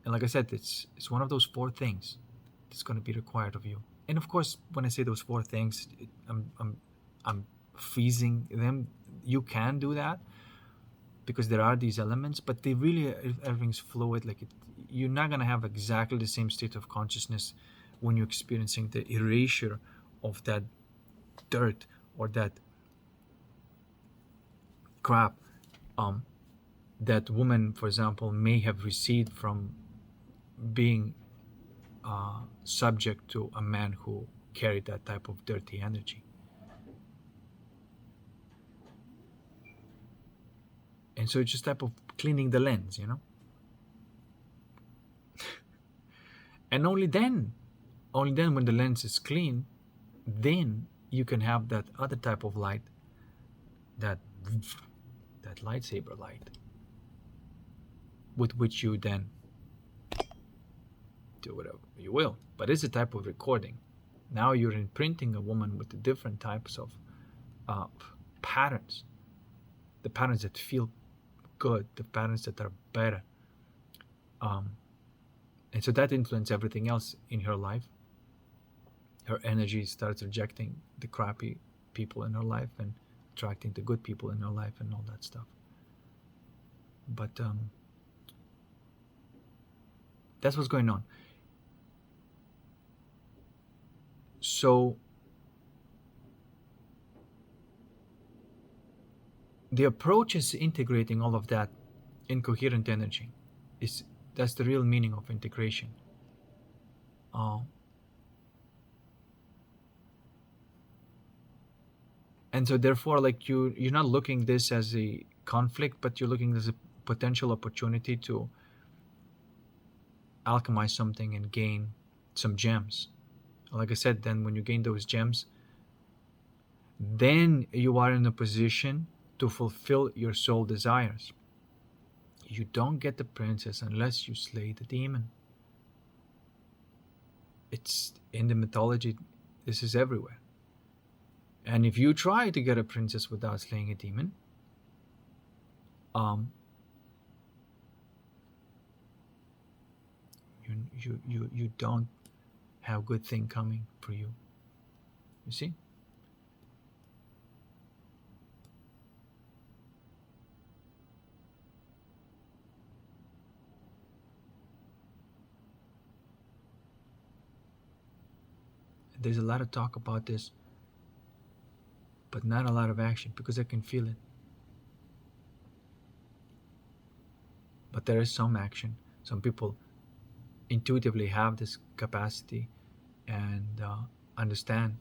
And like I said, it's one of those 4 things that's going to be required of you. And of course, when I say those 4 things, I'm freezing them. You can do that because there are these elements, but they really, everything's fluid. Like you're not going to have exactly the same state of consciousness when you're experiencing the erasure of that dirt or that crap that woman, for example, may have received from being subject to a man who carried that type of dirty energy. And so it's just type of cleaning the lens, you know. And only then when the lens is clean, then you can have that other type of light, that lightsaber light, with which you then do whatever you will. But it's a type of recording. Now you're imprinting a woman with the different types of patterns, the patterns that feel good, the patterns that are better. And so that influences everything else in her life. Her energy starts rejecting the crappy people in her life and attracting the good people in her life and all that stuff. But that's what's going on. So the approach is integrating all of that incoherent energy. That's the real meaning of integration. And so therefore, like you're not looking this as a conflict, but you're looking as a potential opportunity to alchemize something and gain some gems. Like I said, then when you gain those gems, then you are in a position to fulfill your soul desires. You don't get the princess unless you slay the demon. It's in the mythology, this is everywhere. And if you try to get a princess without slaying a demon, you don't have good thing coming for you. You see? There's a lot of talk about this, but not a lot of action, because I can feel it. But there is some action. Some people intuitively have this capacity and understand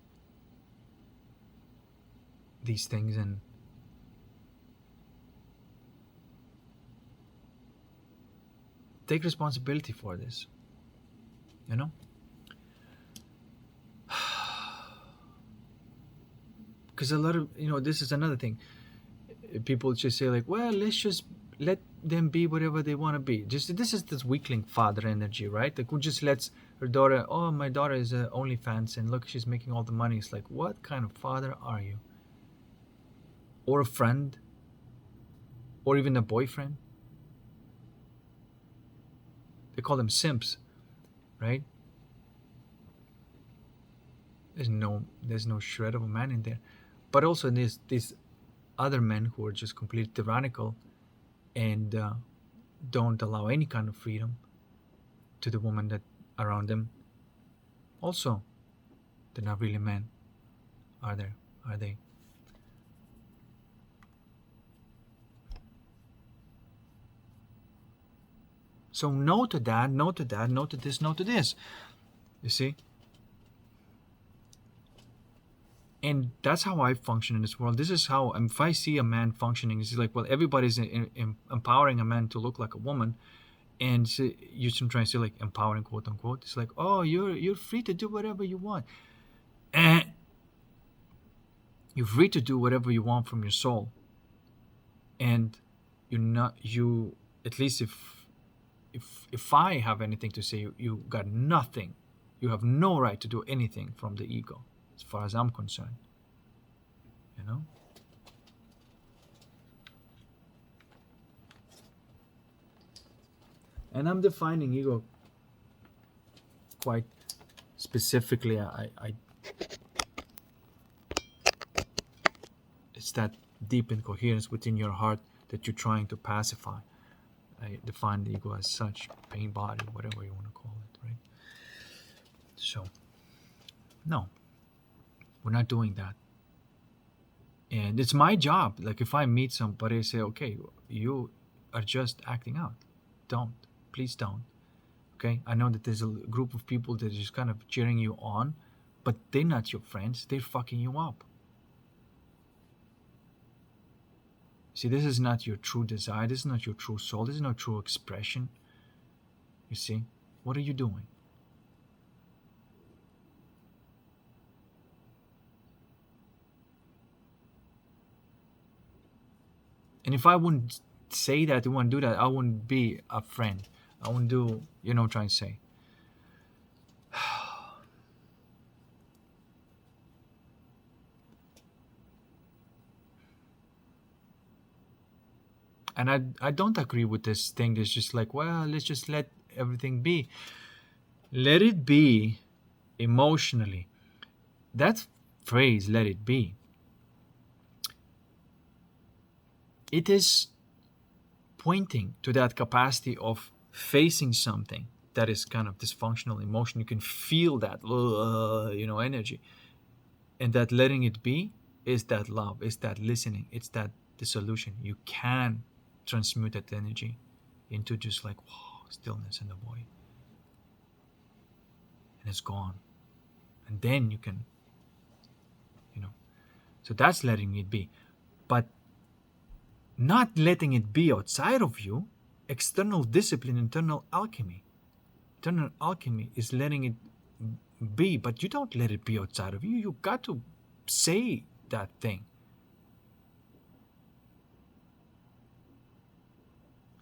these things and take responsibility for this, you know? Because a lot of, this is another thing. People just say like, well, let's just let them be whatever they want to be. Just this is this weakling father energy, right? Like who just lets her daughter, oh, my daughter is OnlyFans and look, she's making all the money. It's like, what kind of father are you? Or a friend? Or even a boyfriend? They call them simps, right? There's no shred of a man in there. But also there's these other men who are just completely tyrannical and don't allow any kind of freedom to the woman that around them. Also, they're not really men, are they? So no to that, no to that, no to this, no to this. You see? And that's how I function in this world. This is how, if I see a man functioning, it's like, well, everybody's empowering a man to look like a woman. And so you're trying to say, like, empowering, quote unquote. It's like, oh, you're free to do whatever you want. And you're free to do whatever you want from your soul. And you, at least if I have anything to say, you got nothing. You have no right to do anything from the ego, as far as I'm concerned. You know? And I'm defining ego quite specifically. It's that deep incoherence within your heart that you're trying to pacify. I define the ego as such, pain body, whatever you want to call it, right? So, no, we're not doing that. And it's my job. Like if I meet somebody, I say, okay, you are just acting out. Don't. Please don't. Okay? I know that there's a group of people that are just kind of cheering you on, but they're not your friends. They're fucking you up. See, this is not your true desire. This is not your true soul. This is not true expression. You see? What are you doing? And if I wouldn't say that, I wouldn't do that, I wouldn't be a friend. I wouldn't do, you know what I'm trying to say. And I don't agree with this thing that's just like, well, let's just let everything be. Let it be emotionally. That phrase, let it be, it is pointing to that capacity of facing something that is kind of dysfunctional emotion. You can feel that, energy. And that letting it be is that love, is that listening, it's that dissolution. You can transmute that energy into just like, wow, stillness in the void. And it's gone. And then you can, so that's letting it be. But not letting it be outside of you, external discipline, internal alchemy. Internal alchemy is letting it be, but you don't let it be outside of you. You got to say that thing.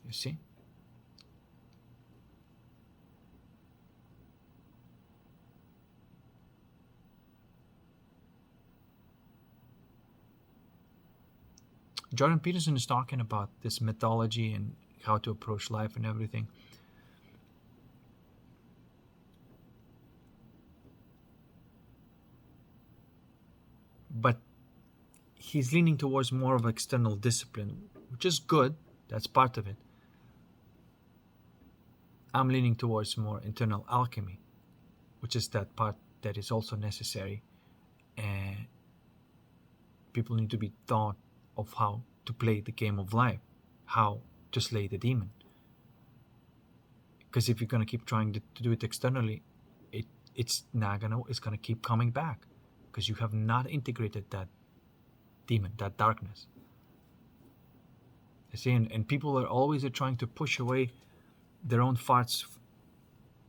You see? Jordan Peterson is talking about this mythology and how to approach life and everything. But he's leaning towards more of external discipline, which is good. That's part of it. I'm leaning towards more internal alchemy, which is that part that is also necessary. And people need to be taught of how to play the game of life, how to slay the demon. Because if you're gonna keep trying to do it externally, it's gonna keep coming back, because you have not integrated that demon, that darkness. You see, and people are always trying to push away their own farts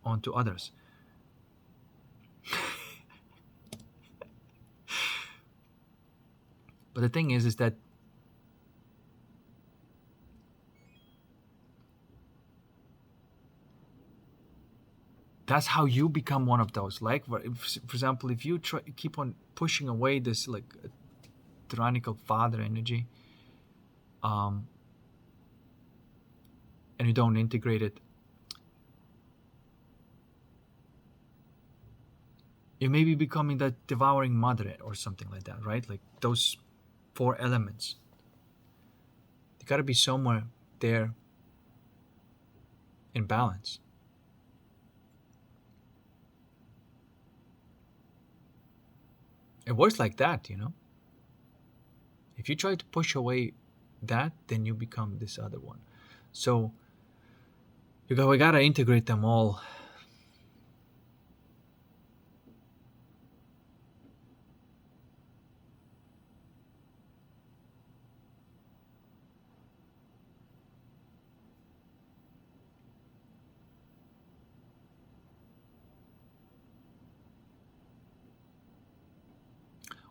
onto others. But the thing is that that's how you become one of those. Like, for example, if you keep on pushing away this like tyrannical father energy, and you don't integrate it, you may be becoming that devouring mother or something like that, right? Like those 4 elements. They gotta be somewhere there in balance. It works like that, If you try to push away that, then you become this other one. So we gotta integrate them all.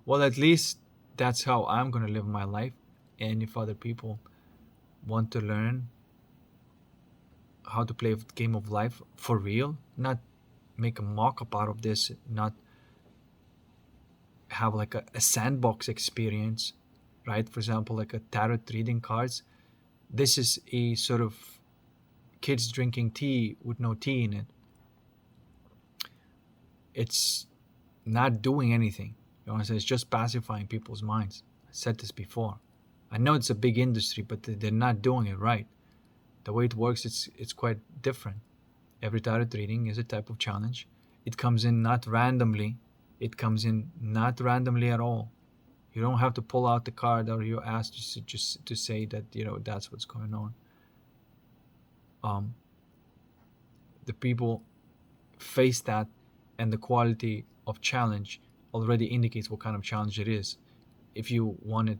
Well, at least that's how I'm gonna live my life. And if other people want to learn how to play a game of life for real, not make a mock-up out of this, not have like a sandbox experience, right? For example, like a tarot reading cards. This is a sort of kids drinking tea with no tea in it. It's not doing anything. You know what I'm saying? It's just pacifying people's minds. I said this before. I know it's a big industry, but they're not doing it right. The way it works, it's quite different. Every tarot reading is a type of challenge. It comes in not randomly. It comes in not randomly at all. You don't have to pull out the card or you're asked just to say that, that's what's going on. um, the people face that, and the quality of challenge already indicates what kind of challenge it is. If you wanted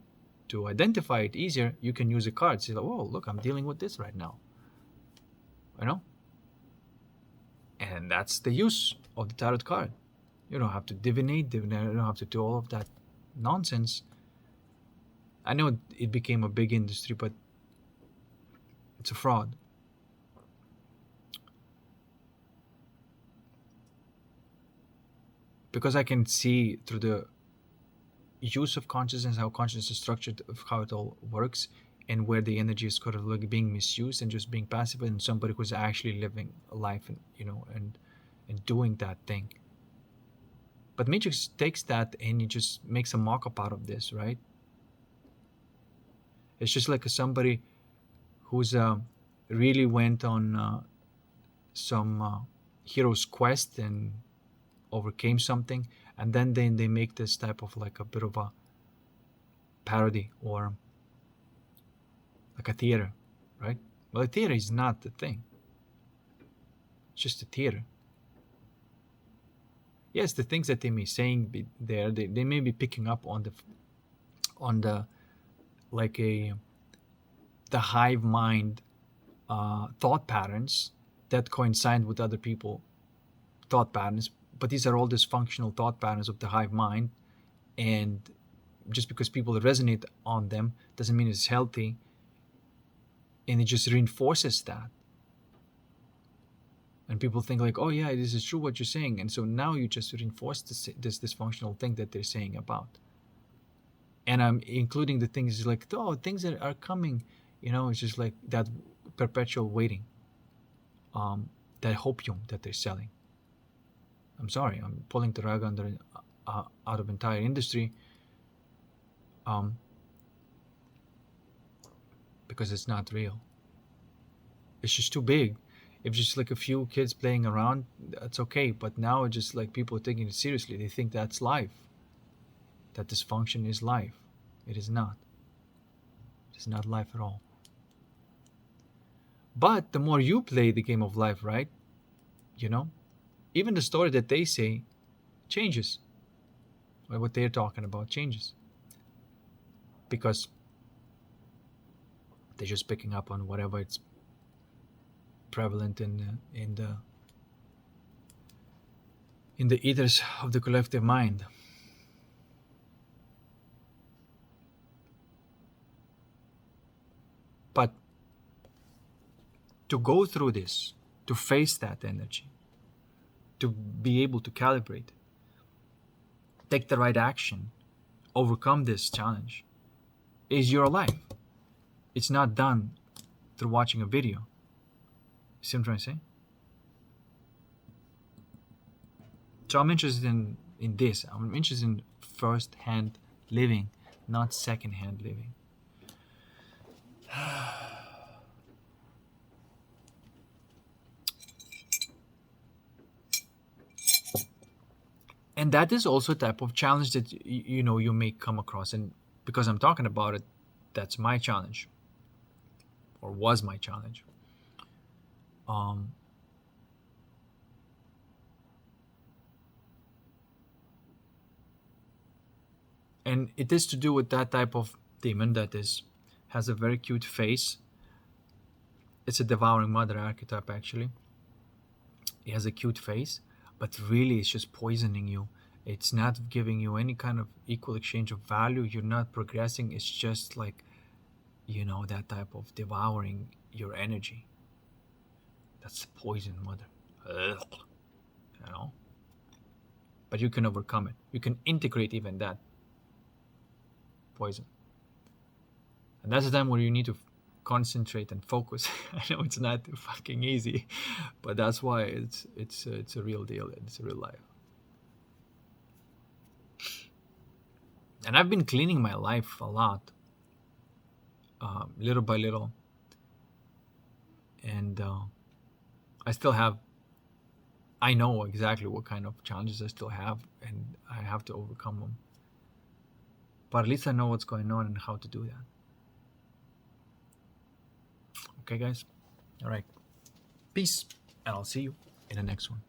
to identify it easier, you can use a card. Say, like, oh, look, I'm dealing with this right now. You know? And that's the use of the tarot card. You don't have to divinate, you don't have to do all of that nonsense. I know it became a big industry, but it's a fraud. Because I can see through the use of consciousness, how consciousness is structured, of how it all works, and where the energy is sort of like being misused and just being passive, and somebody who's actually living a life, and and doing that thing. But Matrix takes that and he just makes a mock-up out of this, right? It's just like somebody who's really went on some hero's quest and overcame something, and then they make this type of like a bit of a parody, or like a theater, right? Well, a theater is not the thing. It's just a theater. Yes, the things that they may saying be there, they may be picking up on the like a the hive mind thought patterns that coincide with other people thought patterns, but these are all dysfunctional thought patterns of the hive mind, and just because people resonate on them doesn't mean it's healthy, and it just reinforces that. And people think like, oh yeah, this is true what you're saying, and so now you just reinforce this dysfunctional thing that they're saying about. And I'm including the things like, oh, things that are coming, it's just like that perpetual waiting, that hopium that they're selling. I'm sorry, I'm pulling the rug under out of entire industry, because it's not real. It's just too big. If just like a few kids playing around, that's okay. But now it's just like people are taking it seriously. They think that's life. That dysfunction is life. It is not. It is not life at all. But the more you play the game of life, right? Even the story that they say changes. Or what they're talking about changes. Because they're just picking up on whatever it's prevalent in the ethers of the collective mind. But to go through this, to face that energy, to be able to calibrate, take the right action, overcome this challenge, is your life. It's not done through watching a video. See what I'm trying to say? So I'm interested in this. I'm interested in first-hand living, not second-hand living. And that is also a type of challenge that you may come across, and because I'm talking about it, that's my challenge, or was my challenge. And it is to do with that type of demon that has a very cute face. It's a devouring mother archetype, actually. It has a cute face, but really it's just poisoning you. It's not giving you any kind of equal exchange of value. You're not progressing. It's just like, that type of devouring your energy. That's poison, mother. Ugh. But you can overcome it. You can integrate even that poison. And that's the time where you need to concentrate and focus. I know it's not fucking easy, but that's why it's a real deal. It's a real life. And I've been cleaning my life a lot, little by little, and I know exactly what kind of challenges I still have, and I have to overcome them. But at least I know what's going on and how to do that. Okay, guys? All right. Peace, and I'll see you in the next one.